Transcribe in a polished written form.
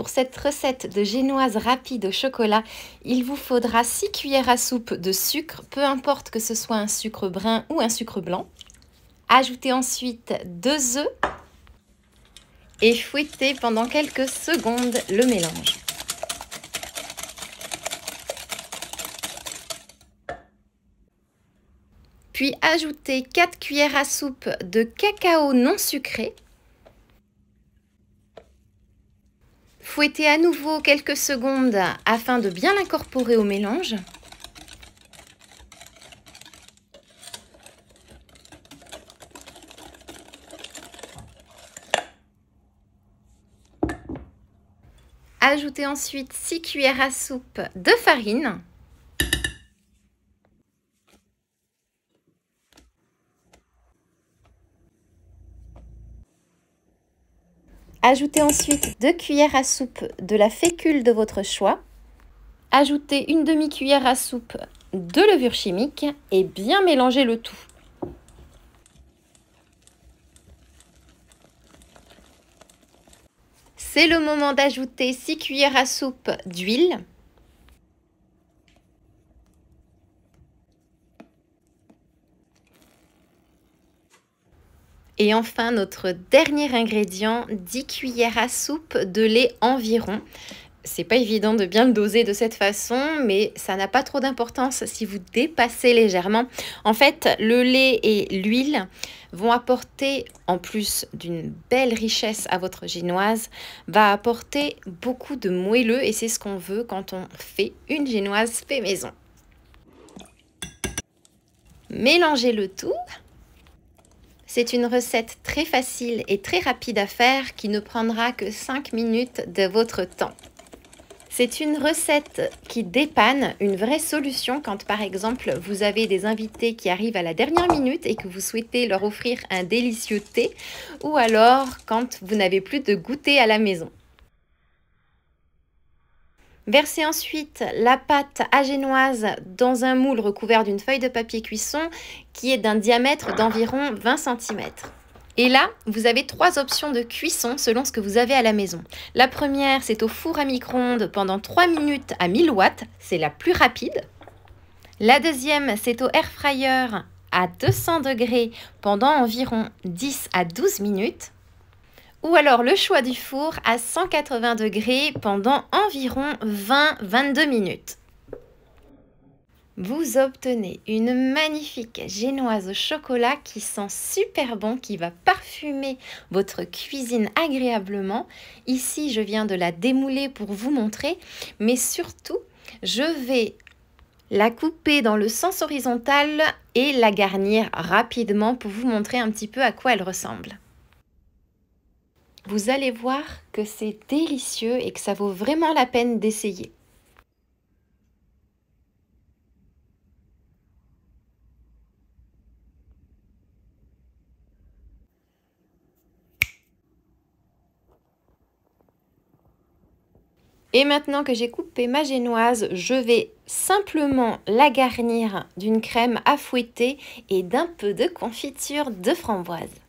pour cette recette de génoise rapide au chocolat, il vous faudra 6 cuillères à soupe de sucre, peu importe que ce soit un sucre brun ou un sucre blanc. Ajoutez ensuite 2 œufs et fouettez pendant quelques secondes le mélange. Puis ajoutez 4 cuillères à soupe de cacao non sucré. Fouettez à nouveau quelques secondes afin de bien l'incorporer au mélange. Ajoutez ensuite 6 cuillères à soupe de farine. Ajoutez ensuite 2 cuillères à soupe de la fécule de votre choix. Ajoutez une demi-cuillère à soupe de levure chimique et bien mélanger le tout. C'est le moment d'ajouter 6 cuillères à soupe d'huile. Et enfin, notre dernier ingrédient, 10 cuillères à soupe de lait environ. C'est pas évident de bien le doser de cette façon, mais ça n'a pas trop d'importance si vous dépassez légèrement. En fait, le lait et l'huile vont apporter, en plus d'une belle richesse à votre génoise, va apporter beaucoup de moelleux et c'est ce qu'on veut quand on fait une génoise fait maison. Mélangez le tout. C'est une recette très facile et très rapide à faire qui ne prendra que 5 minutes de votre temps. C'est une recette qui dépanne, une vraie solution quand par exemple vous avez des invités qui arrivent à la dernière minute et que vous souhaitez leur offrir un délicieux thé ou alors quand vous n'avez plus de goûter à la maison. Versez ensuite la pâte à génoise dans un moule recouvert d'une feuille de papier cuisson qui est d'un diamètre d'environ 20 cm. Et là, vous avez 3 options de cuisson selon ce que vous avez à la maison. La première, c'est au four à micro-ondes pendant 3 minutes à 1000 watts, c'est la plus rapide. La deuxième, c'est au air fryer à 200 degrés pendant environ 10 à 12 minutes. Ou alors le choix du four à 180 degrés pendant environ 20-22 minutes. Vous obtenez une magnifique génoise au chocolat qui sent super bon, qui va parfumer votre cuisine agréablement. Ici, je viens de la démouler pour vous montrer, mais surtout, je vais la couper dans le sens horizontal et la garnir rapidement pour vous montrer un petit peu à quoi elle ressemble. Vous allez voir que c'est délicieux et que ça vaut vraiment la peine d'essayer. Et maintenant que j'ai coupé ma génoise, je vais simplement la garnir d'une crème à fouetter et d'un peu de confiture de framboise.